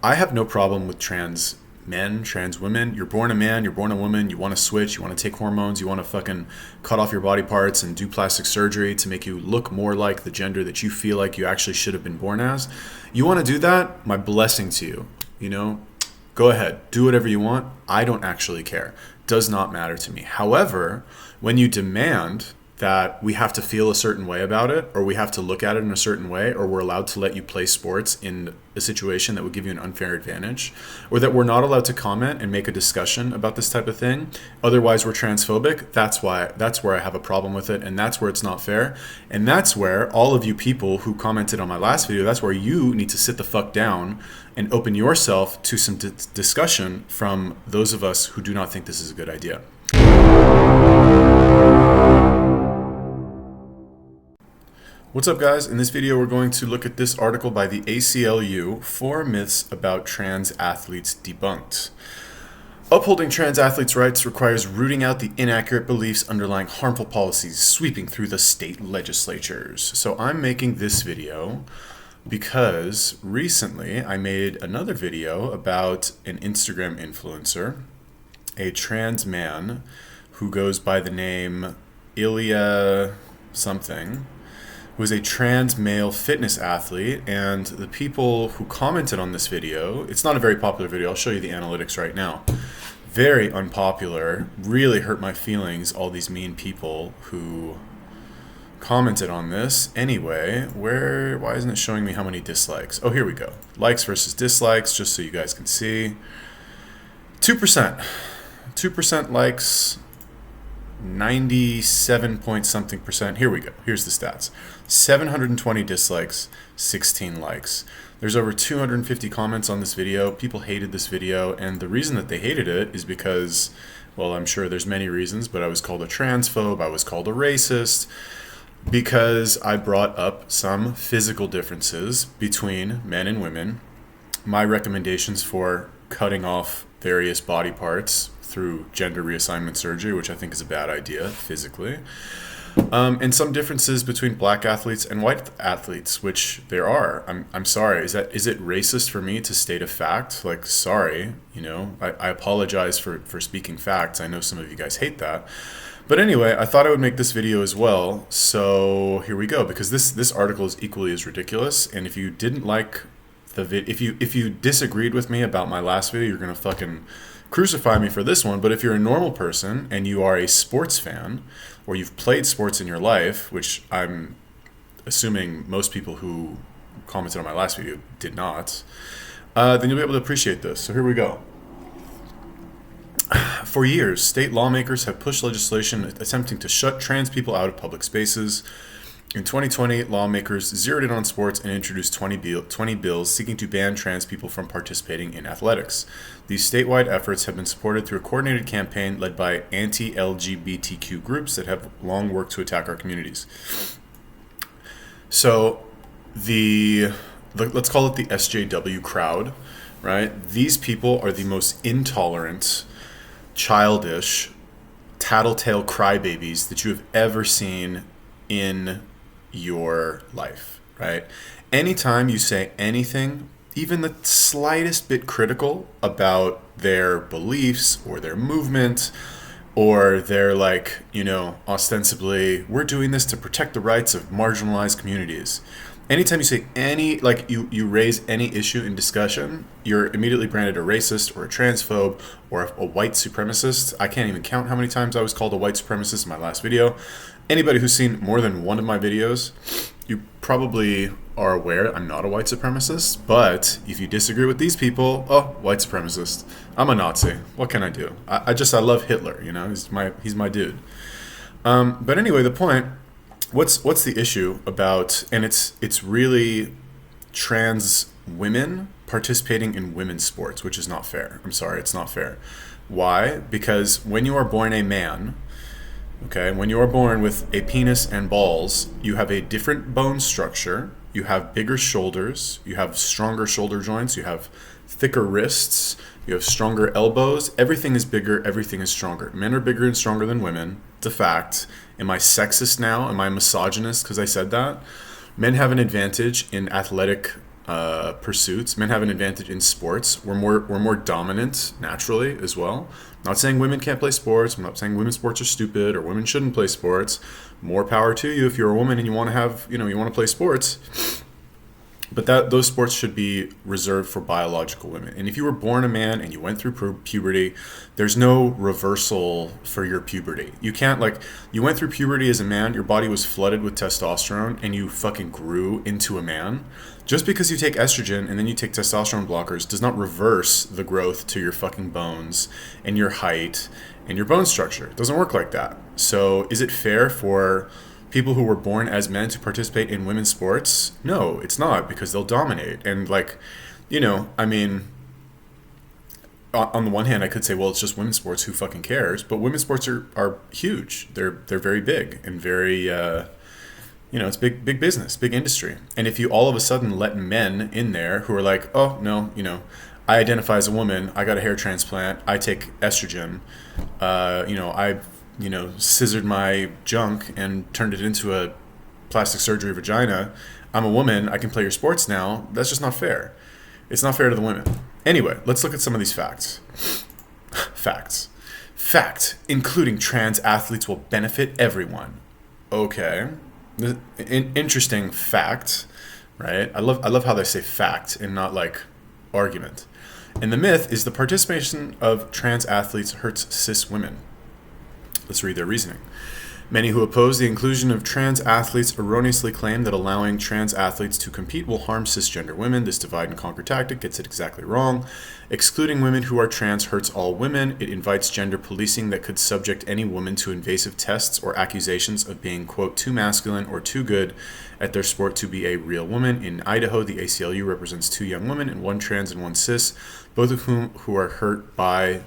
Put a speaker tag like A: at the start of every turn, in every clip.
A: I have no problem with trans men, trans women. You're born a man, you're born a woman, you want to switch, you want to take hormones, you want to fucking cut off your body parts and do plastic surgery to make you look more like the gender that you feel like you actually should have been born as. You want to do that? My blessing to you. You know, go ahead, do whatever you want. I don't actually care. Does not matter to me. However, when you demand that we have to feel a certain way about it, or we have to look at it in a certain way, or we're allowed to let you play sports in a situation that would give you an unfair advantage, or that we're not allowed to comment and make a discussion about this type of thing, otherwise we're transphobic, that's where I have a problem with it, and that's where it's not fair. And that's where all of you people who commented on my last video, that's where you need to sit the fuck down and open yourself to some discussion from those of us who do not think this is a good idea. What's up, guys? In this video, we're going to look at this article by the ACLU, 4 myths about trans athletes debunked. Upholding trans athletes' rights requires rooting out the inaccurate beliefs underlying harmful policies sweeping through the state legislatures. So I'm making this video because recently I made another video about an Instagram influencer, a trans man who goes by the name Ilya something, who is a trans male fitness athlete, and the people who commented on this video, it's not a very popular video, I'll show you the analytics right now. Very unpopular, really hurt my feelings, all these mean people who commented on this. Anyway, why isn't it showing me how many dislikes? Oh, here we go. Likes versus dislikes, just so you guys can see. 2%. 2% likes, 97 point something percent. Here we go. Here's the stats. 720 dislikes, 16 likes. There's over 250 comments on this video. People hated this video, and the reason that they hated it is because, well, I'm sure there's many reasons, but I was called a transphobe, I was called a racist, because I brought up some physical differences between men and women, my recommendations for cutting off various body parts through gender reassignment surgery, which I think is a bad idea physically, and some differences between black athletes and white athletes, which there are. I'm sorry. Is it racist for me to state a fact? Like, sorry, I apologize for speaking facts. I know some of you guys hate that. But anyway, I thought I would make this video as well. So here we go, because this article is equally as ridiculous. And if you didn't like if you disagreed with me about my last video, you're gonna fucking crucify me for this one. But if you're a normal person and you are a sports fan, or you've played sports in your life, which I'm assuming most people who commented on my last video did not, then you'll be able to appreciate this. So here we go. For years, state lawmakers have pushed legislation attempting to shut trans people out of public spaces. In 2020, lawmakers zeroed in on sports and introduced 20 bills seeking to ban trans people from participating in athletics. These statewide efforts have been supported through a coordinated campaign led by anti-LGBTQ groups that have long worked to attack our communities. So let's call it the SJW crowd, right? These people are the most intolerant, childish, tattletale crybabies that you have ever seen in your life, right? Anytime you say anything, even the slightest bit critical about their beliefs or their movement, or they're like, ostensibly, we're doing this to protect the rights of marginalized communities. Anytime you say you raise any issue in discussion, you're immediately branded a racist or a transphobe or a white supremacist. I can't even count how many times I was called a white supremacist in my last video. Anybody who's seen more than one of my videos, you probably are aware I'm not a white supremacist, but if you disagree with these people, white supremacist. I'm a Nazi. What can I do? I love Hitler, he's my dude. But anyway, the point, what's the issue about, and it's really trans women participating in women's sports, which is not fair. I'm sorry, it's not fair. Why? Because when you are born a man, okay, when you are born with a penis and balls, you have a different bone structure, you have bigger shoulders, you have stronger shoulder joints, you have thicker wrists, you have stronger elbows, everything is bigger, everything is stronger. Men are bigger and stronger than women, it's a fact. Am I sexist now? Am I misogynist because I said that? Men have an advantage in athletic pursuits. Men have an advantage in sports. We're more dominant naturally as well. Not saying women can't play sports. I'm not saying women's sports are stupid or women shouldn't play sports. More power to you if you're a woman and you want to have, you want to play sports. But those sports should be reserved for biological women. And if you were born a man and you went through puberty, there's no reversal for your puberty. You can't, you went through puberty as a man, your body was flooded with testosterone, and you fucking grew into a man. Just because you take estrogen and then you take testosterone blockers does not reverse the growth to your fucking bones and your height and your bone structure. It doesn't work like that. So is it fair for people who were born as men to participate in women's sports? No, it's not, because they'll dominate. And on the one hand, I could say, well, it's just women's sports, who fucking cares? But women's sports are huge. They're very big and very, it's big business, big industry. And if you all of a sudden let men in there who are like, oh, no, I identify as a woman, I got a hair transplant, I take estrogen, I scissored my junk and turned it into a plastic surgery vagina. I'm a woman. I can play your sports now. That's just not fair. It's not fair to the women. Anyway, let's look at some of these facts. Fact, including trans athletes will benefit everyone. Okay. Interesting fact, right? I love how they say fact and not argument. And the myth is the participation of trans athletes hurts cis women. Let's read their reasoning. Many who oppose the inclusion of trans athletes erroneously claim that allowing trans athletes to compete will harm cisgender women. This divide and conquer tactic gets it exactly wrong. Excluding women who are trans hurts all women. It invites gender policing that could subject any woman to invasive tests or accusations of being, quote, too masculine or too good at their sport to be a real woman. In Idaho, the ACLU represents 2 young women, and 1 trans and 1 cis, both of who are hurt by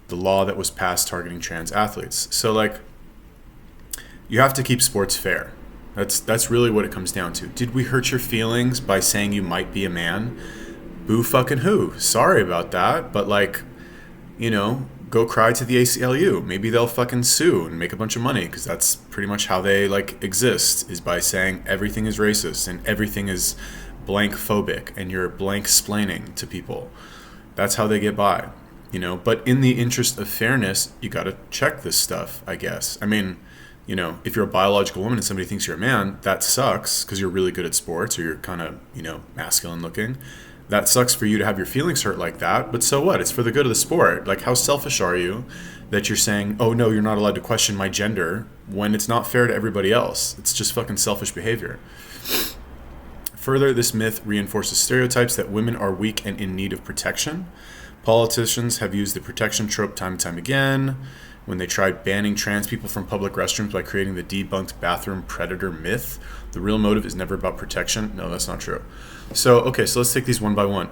A: the law that was passed targeting trans athletes. So you have to keep sports fair. That's really what it comes down to. Did we hurt your feelings by saying you might be a man? Boo fucking who? Sorry about that, but go cry to the ACLU. Maybe they'll fucking sue and make a bunch of money, because that's pretty much how they exist, is by saying everything is racist and everything is blank phobic and you're blank splaining to people. That's how they get by. But in the interest of fairness, you got to check this stuff, I guess. I mean, if you're a biological woman and somebody thinks you're a man, that sucks, because you're really good at sports or you're kind of, masculine looking. That sucks for you to have your feelings hurt like that, but so what? It's for the good of the sport. How selfish are you that you're saying, oh no, you're not allowed to question my gender, when it's not fair to everybody else? It's just fucking selfish behavior. Further, this myth reinforces stereotypes that women are weak and in need of protection. Politicians have used the protection trope time and time again when they tried banning trans people from public restrooms by creating the debunked bathroom predator myth. The real motive is never about protection. No, that's not true. So let's take these one by one.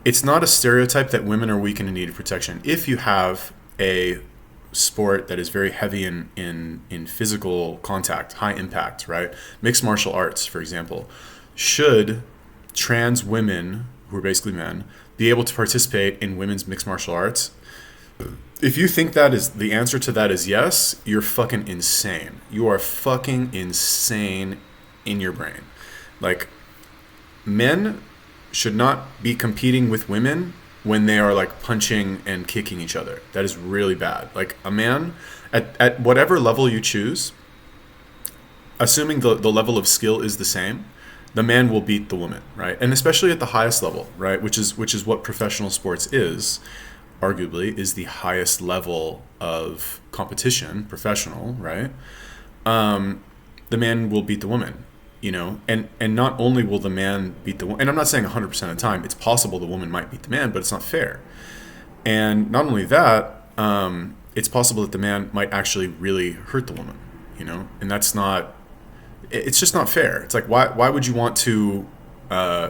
A: It's not a stereotype that women are weak and in need of protection. If you have a sport that is very heavy in physical contact, high impact, right? Mixed martial arts, for example. Should trans women, who are basically men, be able to participate in women's mixed martial arts? If you think that is the answer to that is yes, you're fucking insane. You are fucking insane in your brain. Men should not be competing with women when they are punching and kicking each other. That is really bad. A man at whatever level you choose, assuming the level of skill is the same, the man will beat the woman, right? And especially at the highest level, right? Which is what professional sports is, arguably, is the highest level of competition, professional, right? The man will beat the woman, and not only will the man beat the woman, and I'm not saying 100% of the time, it's possible the woman might beat the man, but it's not fair. And not only that, it's possible that the man might actually really hurt the woman, and that's not, it's just not fair. It's why would you want to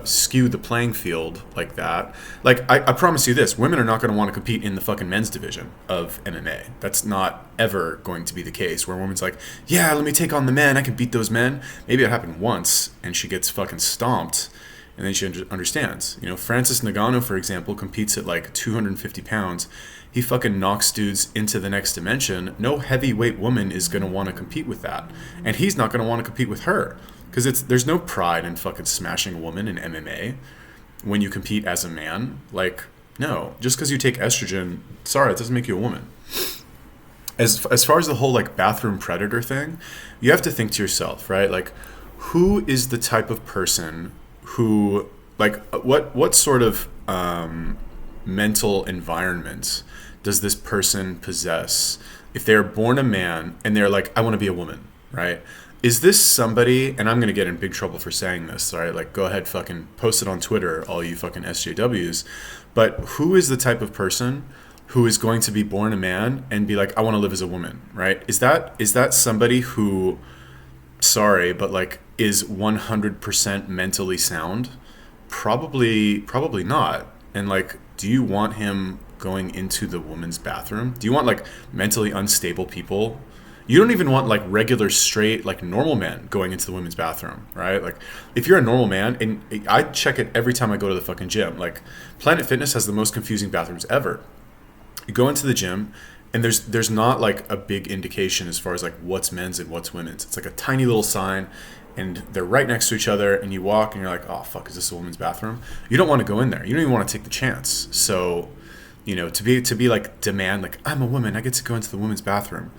A: skew the playing field like that? I promise you this, women are not going to want to compete in the fucking men's division of MMA. That's not ever going to be the case, where a woman's yeah, let me take on the men, I can beat those men. Maybe it happened once and she gets fucking stomped and then she understands. Francis Ngannou, for example, competes at 250 pounds. He fucking knocks dudes into the next dimension. No heavyweight woman is going to want to compete with that. And he's not going to want to compete with her. Because there's no pride in fucking smashing a woman in MMA when you compete as a man. Like, no, just because you take estrogen, sorry, it doesn't make you a woman. As far as the whole like bathroom predator thing, you have to think to yourself, right? Like, who is the type of person who, like, what sort of mental environment does this person possess if they're born a man and they're like, I want to be a woman, right? Is this somebody, and I'm going to get in big trouble for saying this, all right? Like, go ahead, fucking post it on Twitter, all you fucking SJWs. But who is the type of person who is going to be born a man and be like, I want to live as a woman, right? Is that somebody who, sorry, but like is 100% mentally sound? Probably not. And like, do you want him going into the woman's bathroom? Do you want like mentally unstable people? You don't even want like regular straight like normal men going into the women's bathroom, right? Like if you're a normal man, and I check it every time I go to the fucking gym, like Planet Fitness has the most confusing bathrooms ever. You go into the gym and there's not like a big indication as far as like what's men's and what's women's. It's like a tiny little sign and they're right next to each other, and you walk and you're like, oh fuck, is this a woman's bathroom? You don't want to go in there. You don't even want to take the chance. So, you know, to be like demand like, I'm a woman, I get to go into the women's bathroom,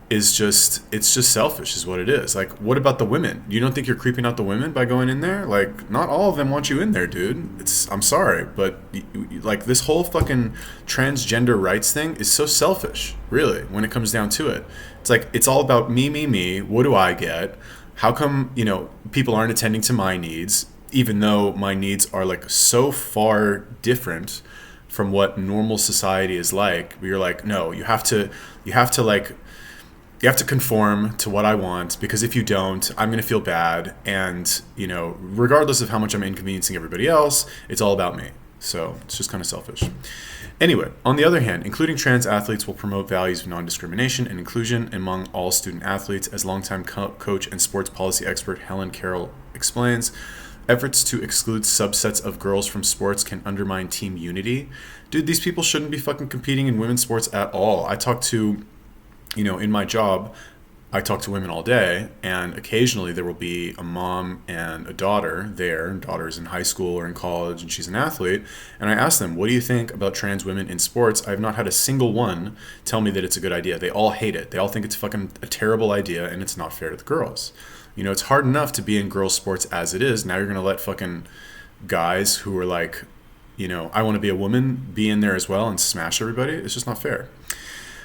A: it's just selfish is what it is. Like, what about the women? You don't think you're creeping out the women by going in there? Like, not all of them want you in there, dude. I'm sorry, but like this whole fucking transgender rights thing is so selfish, really, when it comes down to it. It's like, it's all about me. What do I get? How come, you know, people aren't attending to my needs, even though my needs are like so far different from what normal society is like? Where you're like, no, you have to conform to what I want, because if you don't, I'm going to feel bad. And, you know, regardless of how much I'm inconveniencing everybody else, it's all about me. So it's just kind of selfish. Anyway, on the other hand, including trans athletes will promote values of non-discrimination and inclusion among all student athletes, as longtime coach and sports policy expert Helen Carroll explains. Efforts to exclude subsets of girls from sports can undermine team unity. Dude, these people shouldn't be fucking competing in women's sports at all. I talk to, you know, in my job, I talk to women all day, and occasionally there will be a mom and a daughter there, and daughter's in high school or in college, and she's an athlete, and I ask them, what do you think about trans women in sports? I have not had a single one tell me that it's a good idea. They all hate it. They all think it's fucking a terrible idea, and it's not fair to the girls. You know, it's hard enough to be in girls' sports as it is. Now you're going to let fucking guys who are like, you know, I want to be a woman, be in there as well and smash everybody. It's just not fair.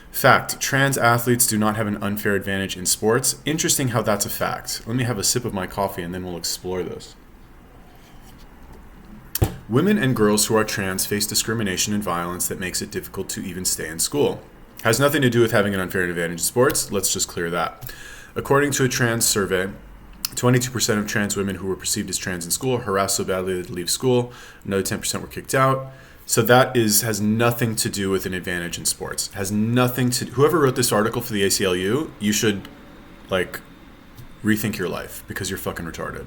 A: Fact, trans athletes do not have an unfair advantage in sports. Interesting how that's a fact. Let me have a sip of my coffee and then we'll explore this. Women and girls who are trans face discrimination and violence that makes it difficult to even stay in school. Has nothing to do with having an unfair advantage in sports. Let's just clear that. According to a trans survey, 22% of trans women who were perceived as trans in school harassed so badly they had to leave school. Another 10% were kicked out. So that has nothing to do with an advantage in sports. Has nothing to. Whoever wrote this article for the ACLU, you should like rethink your life, because you're fucking retarded.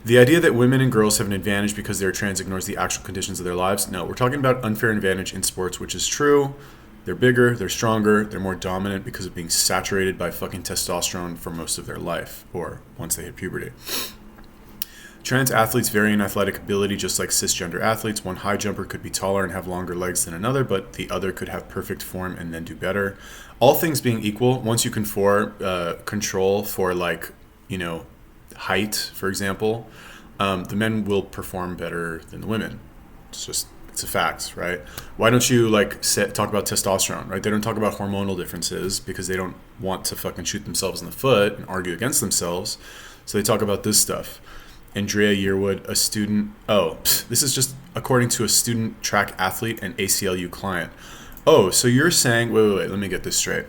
A: The idea that women and girls have an advantage because they're trans ignores the actual conditions of their lives. No, we're talking about unfair advantage in sports, which is true. They're bigger, they're stronger, they're more dominant because of being saturated by fucking testosterone for most of their life, or once they hit puberty. Trans athletes vary in athletic ability just like cisgender athletes. One high jumper could be taller and have longer legs than another, but the other could have perfect form and then do better. All things being equal, once you control for like, you know, height, for example, the men will perform better than the women. It's a fact, right? Why don't you talk about testosterone, right? They don't talk about hormonal differences because they don't want to fucking shoot themselves in the foot and argue against themselves. So they talk about this stuff. Andrea Yearwood, a student. This is just according to a student track athlete and ACLU client. Oh, so you're saying, wait, let me get this straight.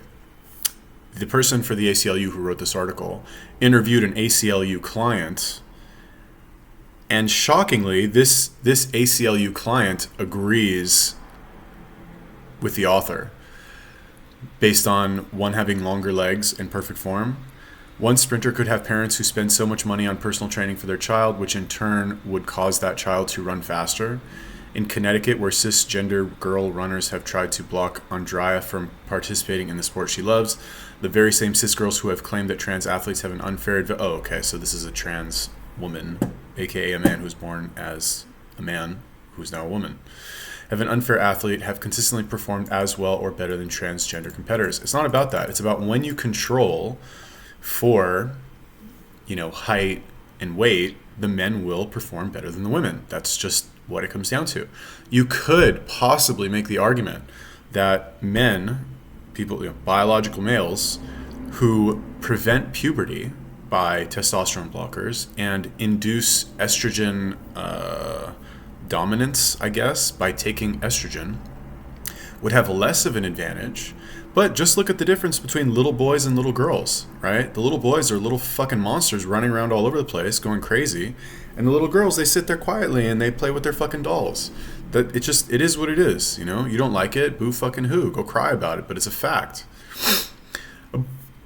A: The person for the ACLU who wrote this article interviewed an ACLU client, and shockingly, this ACLU client agrees with the author based on one having longer legs and perfect form. One sprinter could have parents who spend so much money on personal training for their child, which in turn would cause that child to run faster. In Connecticut, where cisgender girl runners have tried to block Andrea from participating in the sport she loves, the very same cis girls who have claimed that trans athletes have an unfair oh, okay, so this is a trans woman, aka a man who's born as a man who's now a woman, have an unfair athlete, have consistently performed as well or better than transgender competitors. It's not about that. It's about when you control for, height and weight, the men will perform better than the women. That's just what it comes down to. You could possibly make the argument that men, people, biological males, who prevent puberty by testosterone blockers and induce estrogen dominance, I guess, by taking estrogen, would have less of an advantage. But just look at the difference between little boys and little girls, right? The little boys are little fucking monsters running around all over the place, going crazy. And the little girls, they sit there quietly and they play with their fucking dolls. That it is what it is, You don't like it, boo fucking who. Go cry about it, but it's a fact.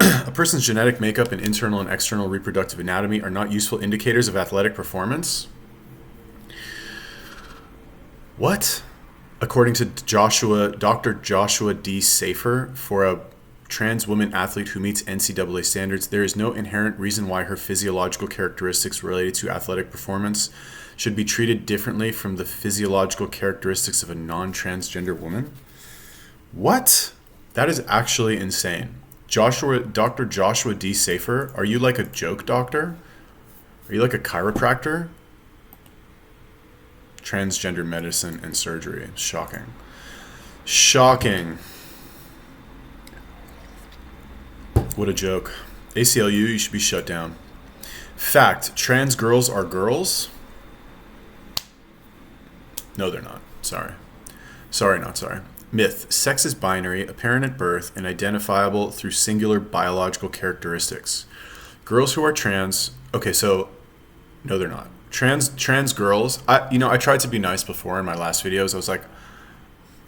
A: A person's genetic makeup and internal and external reproductive anatomy are not useful indicators of athletic performance. What? According to Dr. Joshua D. Safer, for a trans woman athlete who meets NCAA standards, there is no inherent reason why her physiological characteristics related to athletic performance should be treated differently from the physiological characteristics of a non-transgender woman. What? That is actually insane. Dr. Joshua D. Safer, are you like a joke doctor? Are you like a chiropractor? Transgender medicine and surgery. Shocking. Shocking. What a joke. ACLU, you should be shut down. Fact, trans girls are girls? No, they're not. Sorry. Sorry, not sorry. Myth, sex is binary, apparent at birth, and identifiable through singular biological characteristics. Girls who are trans, okay, so, no, they're not. Trans girls, I tried to be nice before in my last videos. I was like,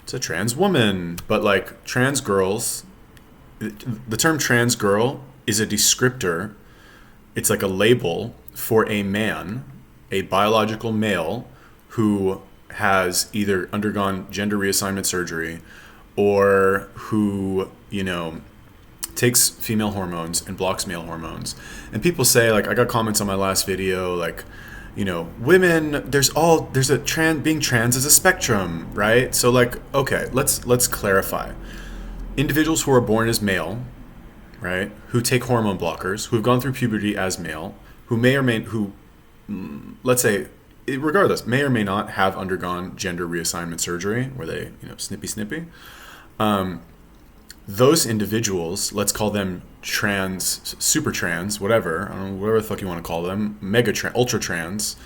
A: it's a trans woman. But like trans girls, the term trans girl is a descriptor. It's like a label for a man, a biological male who has either undergone gender reassignment surgery or who, takes female hormones and blocks male hormones. And people say, like, I got comments on my last video, like, women, being trans is a spectrum, right? So like, okay, let's clarify. Individuals who are born as male, right, who take hormone blockers, who have gone through puberty as male, let's say, regardless, may or may not have undergone gender reassignment surgery, where they, snippy. Those individuals, let's call them trans, super trans, whatever, I don't know, whatever the fuck you want to call them, mega trans, ultra trans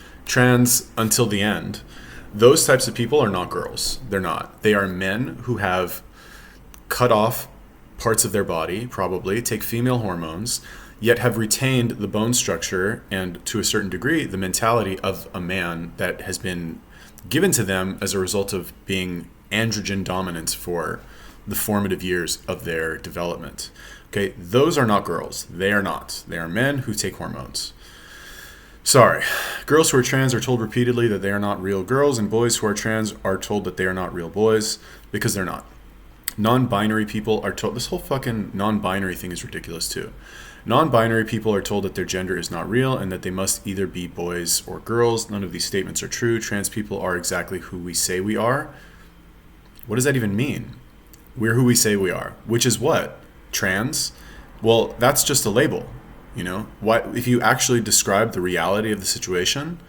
A: until the end. Those types of people are not girls. They're not. They are men who have cut off parts of their body, probably, take female hormones, yet have retained the bone structure and, to a certain degree, the mentality of a man that has been given to them as a result of being androgen dominant for the formative years of their development. Okay, those are not girls. They are not. They are men who take hormones. Sorry. Girls who are trans are told repeatedly that they are not real girls, and boys who are trans are told that they are not real boys, because they're not. Non-binary people are told, this whole fucking non-binary thing is ridiculous too. Non-binary people are told that their gender is not real and that they must either be boys or girls. None of these statements are true. Trans people are exactly who we say we are. What does that even mean? We're who we say we are, which is what? Trans? Well, that's just a label, What if you actually describe the reality of the situation?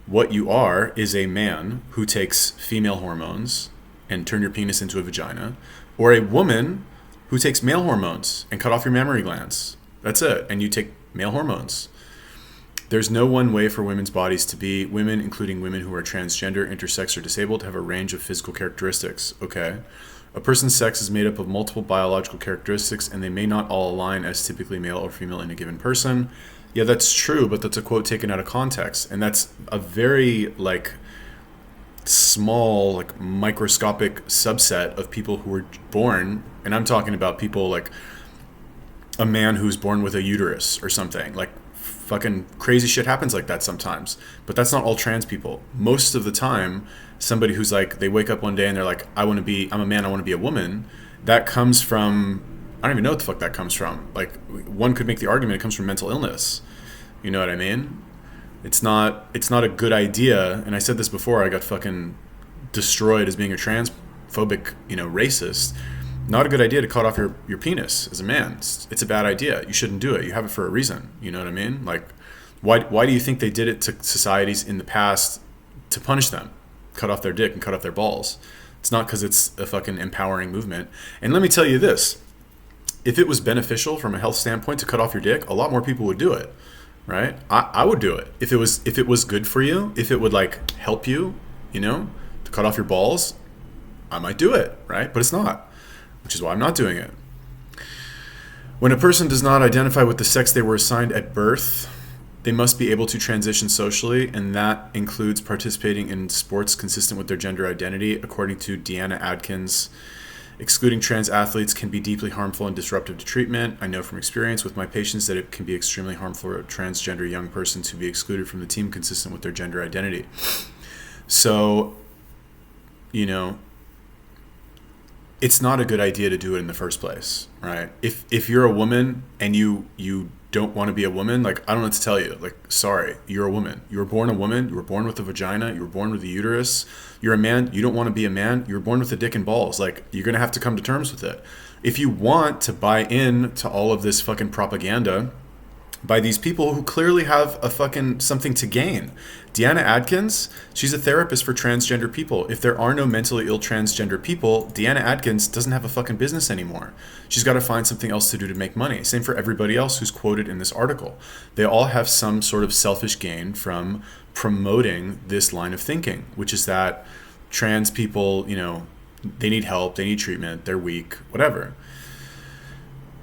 A: What you are is a man who takes female hormones and turn your penis into a vagina, or a woman who takes male hormones and cut off your mammary glands. That's it, and you take male hormones. There's no one way for women's bodies to be. Women, including women who are transgender, intersex, or disabled, have a range of physical characteristics. Okay. A person's sex is made up of multiple biological characteristics, and they may not all align as typically male or female in a given person. Yeah, that's true, but that's a quote taken out of context. And that's a very, small, microscopic subset of people who were born. And I'm talking about people like a man who's born with a uterus or something. fucking crazy shit happens like that sometimes. But that's not all trans people. Most of the time, somebody who's like, they wake up one day and they're like, I'm a man, I want to be a woman. That comes from, I don't even know what the fuck that comes from. Like, one could make the argument it comes from mental illness. You know what I mean? It's not a good idea. And I said this before, I got fucking destroyed as being a transphobic, racist. Not a good idea to cut off your penis as a man. It's a bad idea. You shouldn't do it. You have it for a reason. You know what I mean? Like, why do you think they did it to societies in the past to punish them? Cut off their dick and cut off their balls. It's not because it's a fucking empowering movement. And let me tell you this. If it was beneficial from a health standpoint to cut off your dick, a lot more people would do it, right? I would do it. If it was good for you, if it would like help you, to cut off your balls, I might do it, right? But it's not. Which is why I'm not doing it. When a person does not identify with the sex they were assigned at birth, they must be able to transition socially, and that includes participating in sports consistent with their gender identity. According to Deanna Adkins, excluding trans athletes can be deeply harmful and disruptive to treatment. I know from experience with my patients that it can be extremely harmful for a transgender young person to be excluded from the team consistent with their gender identity. So, it's not a good idea to do it in the first place, right? If you're a woman and you don't want to be a woman, like, I don't know what to tell you. Like, sorry, you're a woman. You were born a woman. You were born with a vagina. You were born with a uterus. You're a man. You don't want to be a man. You were born with a dick and balls. Like, you're going to have to come to terms with it. If you want to buy in to all of this fucking propaganda by these people who clearly have a fucking something to gain. Deanna Adkins, she's a therapist for transgender people. If there are no mentally ill transgender people, Deanna Adkins doesn't have a fucking business anymore. She's got to find something else to do to make money. Same for everybody else who's quoted in this article. They all have some sort of selfish gain from promoting this line of thinking, which is that trans people, they need help, they need treatment, they're weak, whatever.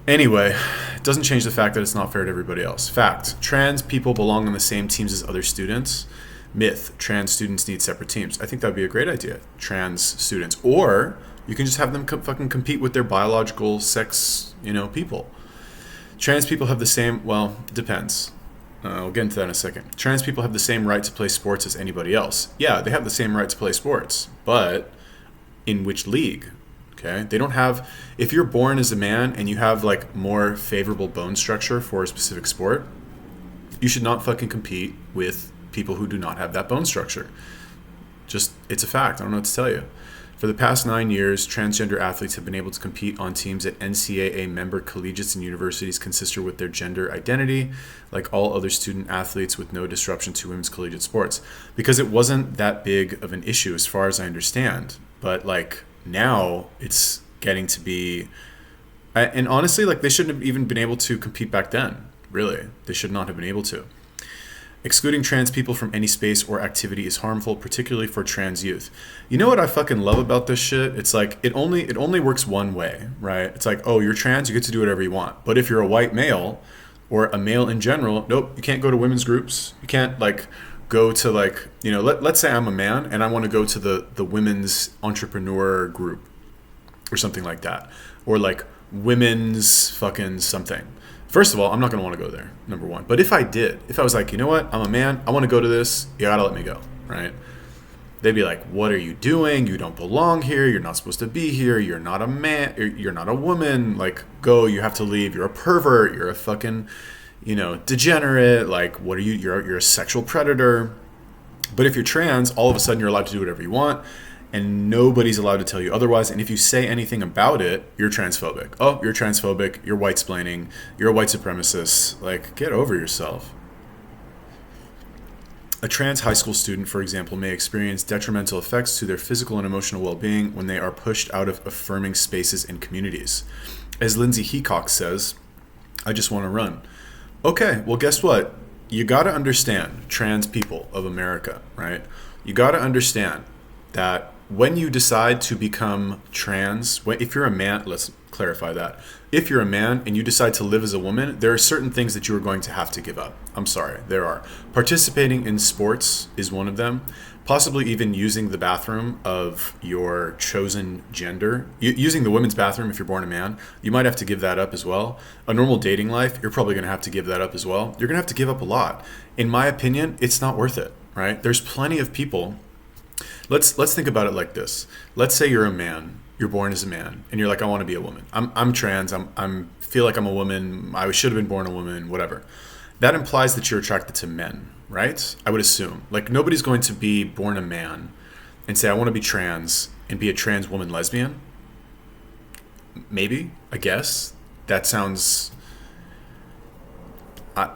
A: Anyway, it doesn't change the fact that it's not fair to everybody else. Fact, trans people belong on the same teams as other students. Myth, trans students need separate teams. I think that would be a great idea, trans students. Or you can just have them fucking compete with their biological sex, people. Trans people have the same, well, depends. We'll get into that in a second. Trans people have the same right to play sports as anybody else. Yeah, they have the same right to play sports, but in which league? Okay, they don't have, if you're born as a man and you have like more favorable bone structure for a specific sport, you should not fucking compete with people who do not have that bone structure. Just, it's a fact. I don't know what to tell you. For the past 9 years, transgender athletes have been able to compete on teams at NCAA member collegiates and universities consistent with their gender identity, like all other student athletes, with no disruption to women's collegiate sports. Because it wasn't that big of an issue as far as I understand. But like, now it's getting to be, and honestly, like, they shouldn't have even been able to compete back then. Really, they should not have been able to. Excluding trans people from any space or activity is harmful, particularly for trans youth. You know what I fucking love about this shit? It's like, it only works one way, right? It's like, oh, you're trans, you get to do whatever you want. But if you're a white male or a male in general, nope, you can't go to women's groups. You can't like go to like, let's say I'm a man and I want to go to the women's entrepreneur group or something like that. Or like women's fucking something. First of all, I'm not going to want to go there, number one. But if I was like, you know what, I'm a man, I want to go to this, you got to let me go, right? They'd be like, what are you doing? You don't belong here. You're not supposed to be here. You're not a man. You're not a woman. Like, go, you have to leave. You're a pervert. You're a fucking, degenerate. Like, what are you? You're a sexual predator. But if you're trans, all of a sudden you're allowed to do whatever you want. And nobody's allowed to tell you otherwise. And if you say anything about it, you're transphobic. Oh, you're transphobic. You're white-splaining. You're a white supremacist. Like, get over yourself. A trans high school student, for example, may experience detrimental effects to their physical and emotional well-being when they are pushed out of affirming spaces and communities. As Lindsay Heacock says, I just want to run. Okay, well, guess what? You got to understand, trans people of America, right? You got to understand that when you decide to become trans, if you're a man, let's clarify that. If you're a man and you decide to live as a woman, there are certain things that you are going to have to give up. I'm sorry, there are. Participating in sports is one of them. possibly even using the bathroom of your chosen gender, using the women's bathroom if you're born a man, you might have to give that up as well. A normal dating life, you're probably going to have to give that up as well. You're going to have to give up a lot. In my opinion, it's not worth it, right? There's plenty of people. Let's think about it like this. Let's say you're a man, you're born as a man, and you're like, I want to be a woman. I'm trans. I'm feel like I'm a woman. I should have been born a woman. Whatever. That implies that you're attracted to men, right? I would assume. Like, nobody's going to be born a man and say, I want to be trans and be a trans woman lesbian. Maybe, I guess. That sounds.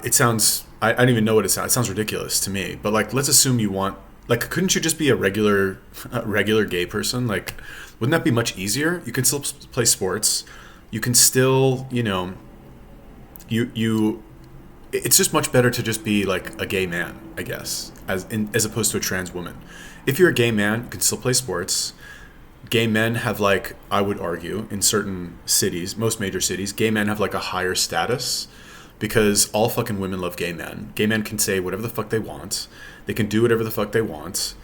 A: It sounds. I don't even know what it sounds. It sounds ridiculous to me. But like, let's assume you want. Like, couldn't you just be a regular gay person? Like, wouldn't that be much easier? You can still play sports. You can still, it's just much better to just be like a gay man, I guess, as opposed to a trans woman. If you're a gay man, you can still play sports. Gay men have, like, I would argue, in certain cities, most major cities, gay men have like a higher status because all fucking women love gay men. Gay men can say whatever the fuck they want. They can do whatever the fuck they want.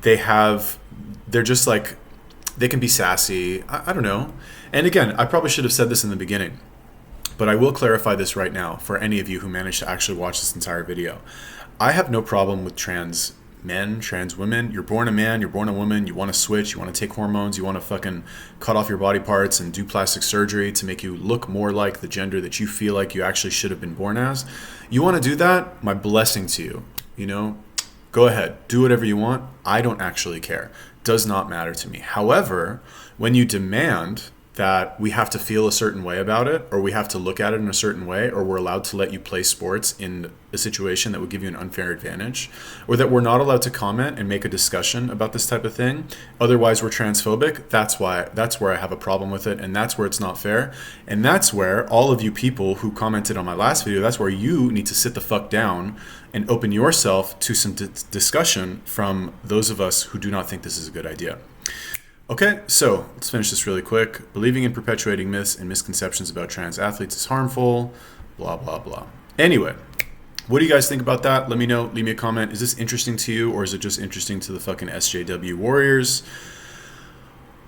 A: They're just like, they can be sassy. I don't know. And again, I probably should have said this in the beginning, but I will clarify this right now for any of you who managed to actually watch this entire video. I have no problem with trans men, trans women. You're born a man, you're born a woman, you want to switch, you want to take hormones, you want to fucking cut off your body parts and do plastic surgery to make you look more like the gender that you feel like you actually should have been born as. You want to do that? My blessing to you. Go ahead, do whatever you want. I don't actually care. Does not matter to me. However, when you demand that we have to feel a certain way about it, or we have to look at it in a certain way, or we're allowed to let you play sports in a situation that would give you an unfair advantage, or that we're not allowed to comment and make a discussion about this type of thing, otherwise we're transphobic, that's where I have a problem with it, and that's where it's not fair. And that's where all of you people who commented on my last video, that's where you need to sit the fuck down and open yourself to some discussion from those of us who do not think this is a good idea. Okay, so let's finish this really quick. Believing in perpetuating myths and misconceptions about trans athletes is harmful, blah, blah, blah. Anyway, what do you guys think about that? Let me know. Leave me a comment. Is this interesting to you, or is it just interesting to the fucking SJW warriors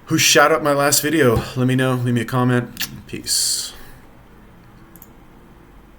A: who shout out my last video? Let me know. Leave me a comment. Peace.